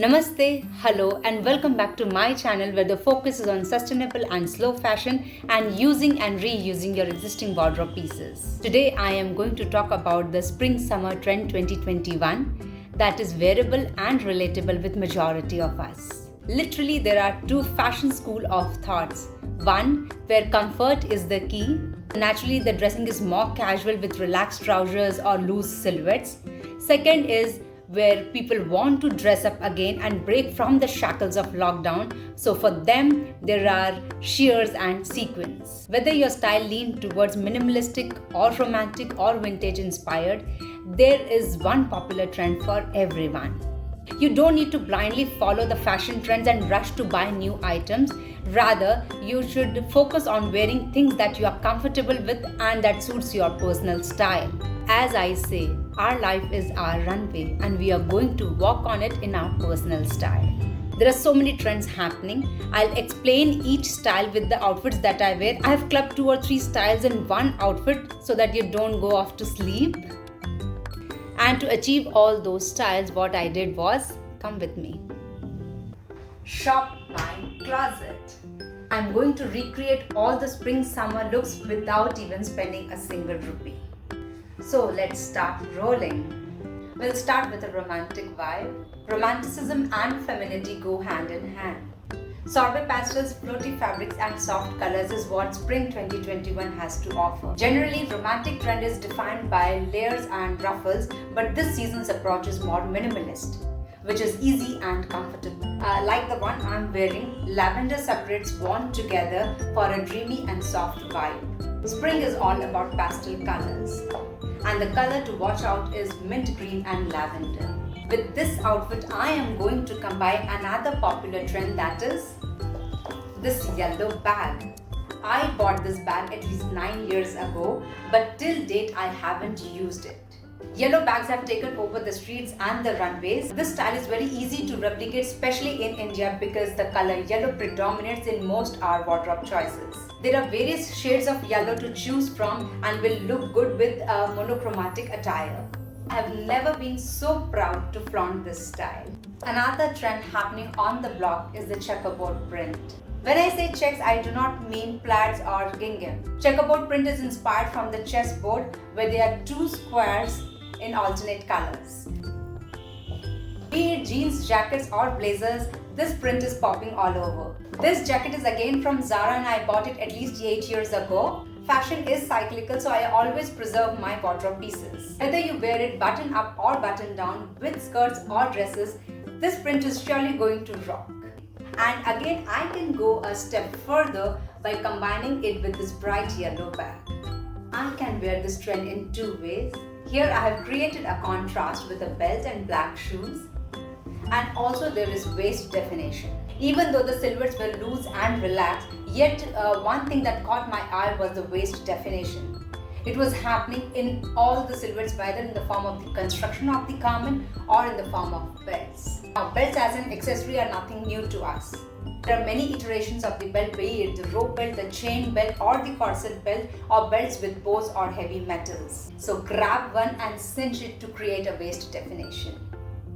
Namaste, hello, and welcome back to my channel where the focus is on sustainable and slow fashion and using and reusing your existing wardrobe pieces. Today I am going to talk about the Spring Summer Trend 2021 that is wearable and relatable with majority of us. Literally, there are two fashion school of thoughts. One, where comfort is the key. Naturally, the dressing is more casual with relaxed trousers or loose silhouettes. Second is where people want to dress up again and break from the shackles of lockdown. So for them, there are sheers and sequins. Whether your style leans towards minimalistic or romantic or vintage inspired, there is one popular trend for everyone. You don't need to blindly follow the fashion trends and rush to buy new items. Rather, you should focus on wearing things that you are comfortable with and that suits your personal style. As I say, our life is our runway and we are going to walk on it in our personal style. There are so many trends happening. I'll explain each style with the outfits that I wear. I have clubbed 2 or 3 styles in one outfit so that you don't go off to sleep. And to achieve all those styles, what I did was, come with me. Shop my closet. I'm going to recreate all the spring summer looks without even spending a single rupee. So let's start rolling. We'll start with a romantic vibe. Romanticism and femininity go hand in hand. Sorbet pastels, floaty fabrics and soft colors is what Spring 2021 has to offer. Generally, romantic trend is defined by layers and ruffles, but this season's approach is more minimalist, which is easy and comfortable. Like the one I'm wearing, lavender separates worn together for a dreamy and soft vibe. Spring is all about pastel colors, and the color to watch out is mint green and lavender. With this outfit, I am going to combine another popular trend, that is this yellow bag. I bought this bag at least 9 years ago, but till date I haven't used it. Yellow bags have taken over the streets and the runways. This style is very easy to replicate, especially in India, because the color yellow predominates in most our wardrobe choices. There are various shades of yellow to choose from and will look good with a monochromatic attire. I have never been so proud to flaunt this style. Another trend happening on the block is the checkerboard print. When I say checks, I do not mean plaids or gingham. Checkerboard print is inspired from the chessboard, where there are 2 squares in alternate colors. Be it jeans, jackets or blazers, this print is popping all over. This jacket is again from Zara and I bought it at least 8 years ago. Fashion is cyclical, so I always preserve my wardrobe pieces. Whether you wear it button up or button down, with skirts or dresses, this print is surely going to rock. And again, I can go a step further by combining it with this bright yellow bag. I can wear this trend in 2 ways. Here I have created a contrast with a belt and black shoes. And also there is waist definition. Even though the silhouettes were loose and relaxed, yet one thing that caught my eye was the waist definition. It was happening in all the silhouettes, whether in the form of the construction of the garment or in the form of belts. Now, belts as an accessory are nothing new to us. There are many iterations of the belt, be it the rope belt, the chain belt or the corset belt, or belts with bows or heavy metals. So grab one and cinch it to create a waist definition.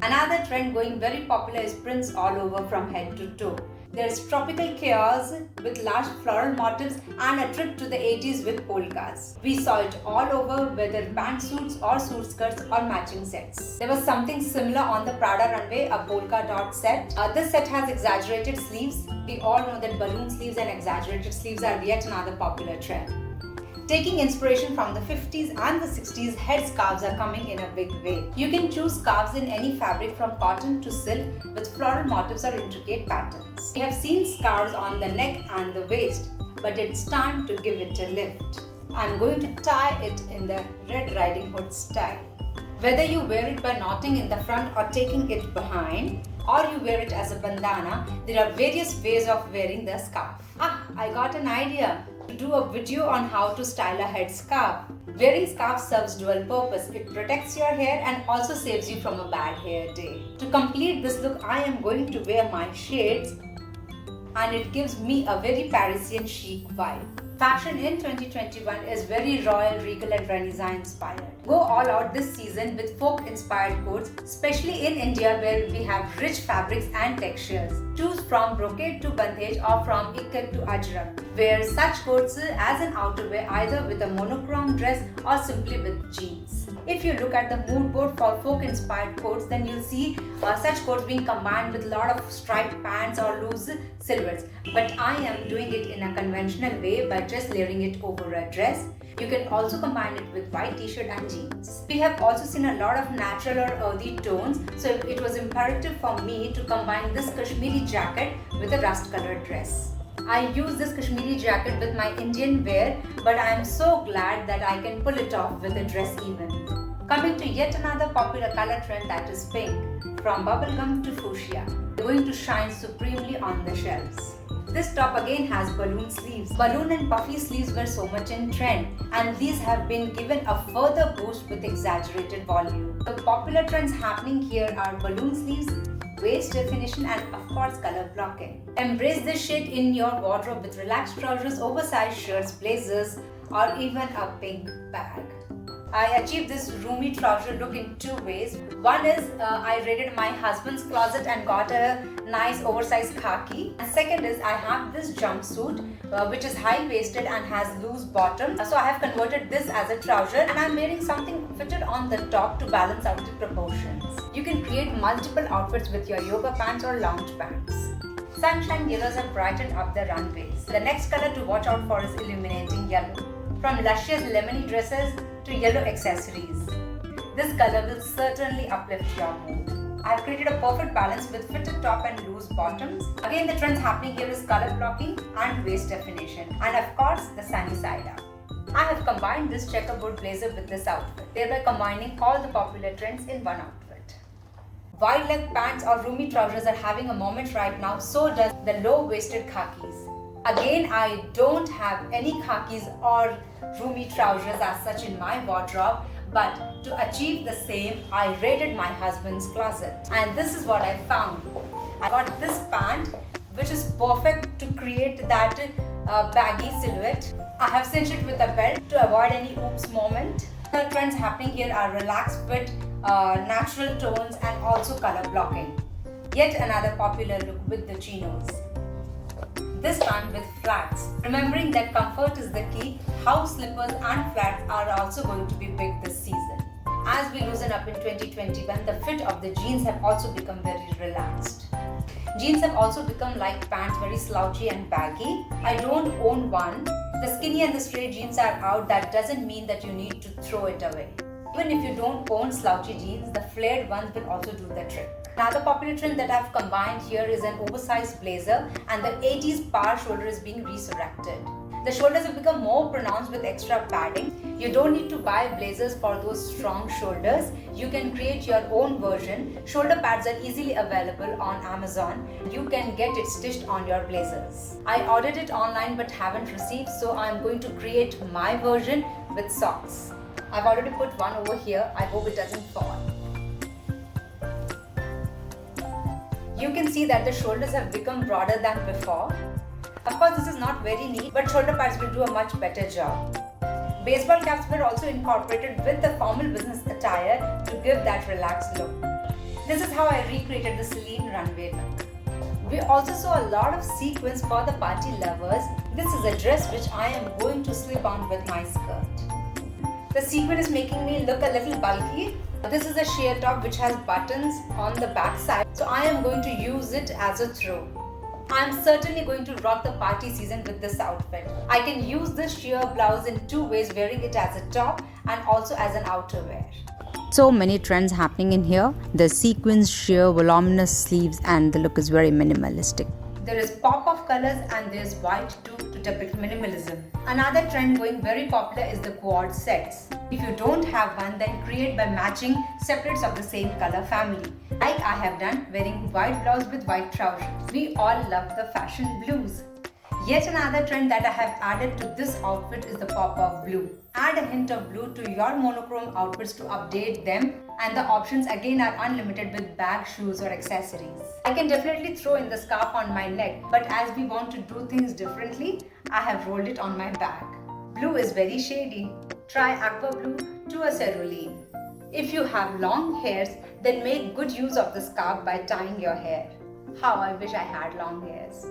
Another trend going very popular is prints all over from head to toe. There's tropical chaos with large floral motifs and a trip to the 80s with polkas. We saw it all over, whether pantsuits or suit skirts or matching sets. There was something similar on the Prada runway, a polka dot set. This set has exaggerated sleeves. We all know that balloon sleeves and exaggerated sleeves are yet another popular trend. Taking inspiration from the 50s and the 60s, head scarves are coming in a big way. You can choose scarves in any fabric from cotton to silk with floral motifs or intricate patterns. We have seen scarves on the neck and the waist, but it's time to give it a lift. I'm going to tie it in the Red Riding Hood style. Whether you wear it by knotting in the front or taking it behind, or you wear it as a bandana, there are various ways of wearing the scarf. I got an idea. To do a video on how to style a head scarf. Wearing scarf serves dual purpose. It protects your hair and also saves you from a bad hair day. To complete this look, I am going to wear my shades and it gives me a very Parisian chic vibe. Fashion in 2021 is very royal, regal and Renaissance inspired. Go all out this season with folk inspired coats, especially in India where we have rich fabrics and textures. Choose from brocade to bandhej or from ikat to ajrak. Wear such coats as an outerwear either with a monochrome dress or simply with jeans. If you look at the mood board for folk inspired coats, then you'll see such coats being combined with a lot of striped pants or loose silhouettes. But I am doing it in a conventional way by just layering it over a dress. You can also combine it with white t-shirt and jeans. We have also seen a lot of natural or earthy tones, so it was imperative for me to combine this Kashmiri jacket with a rust colored dress. I use this Kashmiri jacket with my Indian wear, but I am so glad that I can pull it off with a dress even. Coming to yet another popular color trend, that is pink. From bubblegum to fuchsia, going to shine supremely on the shelves. This top again has balloon sleeves. Balloon and puffy sleeves were so much in trend, and these have been given a further boost with exaggerated volume. The popular trends happening here are balloon sleeves, waist definition and of course color blocking. Embrace this shade in your wardrobe with relaxed trousers, oversized shirts, blazers or even a pink bag. I achieved this roomy trouser look in two ways. One is I raided my husband's closet and got a nice oversized khaki. And second is I have this jumpsuit which is high-waisted and has loose bottom. So I have converted this as a trouser and I'm wearing something fitted on the top to balance out the proportions. You can create multiple outfits with your yoga pants or lounge pants. Sunshine yellows have brightened up the runways. The next color to watch out for is illuminating yellow. From luscious lemony dresses to yellow accessories, this color will certainly uplift your mood. I have created a perfect balance with fitted top and loose bottoms. Again, the trends happening here is color blocking and waist definition, and of course the sunny side up. I have combined this checkerboard blazer with this outfit, thereby combining all the popular trends in one outfit. Wide leg pants or roomy trousers are having a moment right now, so does the low-waisted khakis. Again, I don't have any khakis or roomy trousers as such in my wardrobe, but to achieve the same, I raided my husband's closet. And this is what I found. I got this pant, which is perfect to create that baggy silhouette. I have cinched it with a belt to avoid any oops moment. The trends happening here are relaxed fit, natural tones and also color blocking. Yet another popular look with the chinos. This time with flats. Remembering that comfort is the key, house slippers and flats are also going to be big this season. As we loosen up in 2021, the fit of the jeans have also become very relaxed. Jeans have also become like pants, very slouchy and baggy. I don't own one. The skinny and the straight jeans are out. That doesn't mean that you need to throw it away. Even if you don't own slouchy jeans, the flared ones will also do the trick. Another popular trend that I've combined here is an oversized blazer, and the 80s power shoulder is being resurrected. The shoulders have become more pronounced with extra padding. You don't need to buy blazers for those strong shoulders. You can create your own version. Shoulder pads are easily available on Amazon. You can get it stitched on your blazers. I ordered it online but haven't received, so I'm going to create my version with socks. I've already put one over here. I hope it doesn't fall. You can see that the shoulders have become broader than before. Of course, this is not very neat, but shoulder pads will do a much better job. Baseball caps were also incorporated with the formal business attire to give that relaxed look. This is how I recreated the Celine runway look. We also saw a lot of sequins for the party lovers. This is a dress which I am going to slip on with my skirt. The sequin is making me look a little bulky. This is a sheer top which has buttons on the back side, so I am going to use it as a throw. I am certainly going to rock the party season with this outfit. I can use this sheer blouse in two ways, wearing it as a top and also as an outerwear. So many trends happening in here. The sequins, sheer, voluminous sleeves, and the look is very minimalistic. There is pop of colors and there is white too to depict minimalism. Another trend going very popular is the quad sets. If you don't have one, then create by matching separates of the same color family. Like I have done, wearing white blouse with white trousers. We all love the fashion blues. Yet another trend that I have added to this outfit is the pop of blue. Add a hint of blue to your monochrome outfits to update them, and the options again are unlimited with bag, shoes or accessories. I can definitely throw in the scarf on my neck, but as we want to do things differently, I have rolled it on my back. Blue is very shady. Try aqua blue to a cerulean. If you have long hairs, then make good use of the scarf by tying your hair. How I wish I had long hairs.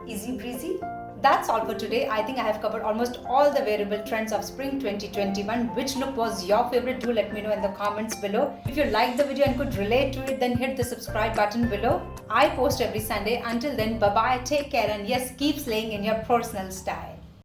Easy breezy? That's all for today. I think I have covered almost all the wearable trends of spring 2021. Which look was your favorite? Do let me know in the comments below. If you liked the video and could relate to it, then hit the subscribe button below. I post every Sunday. Until then, bye bye, take care, and yes, keep slaying in your personal style.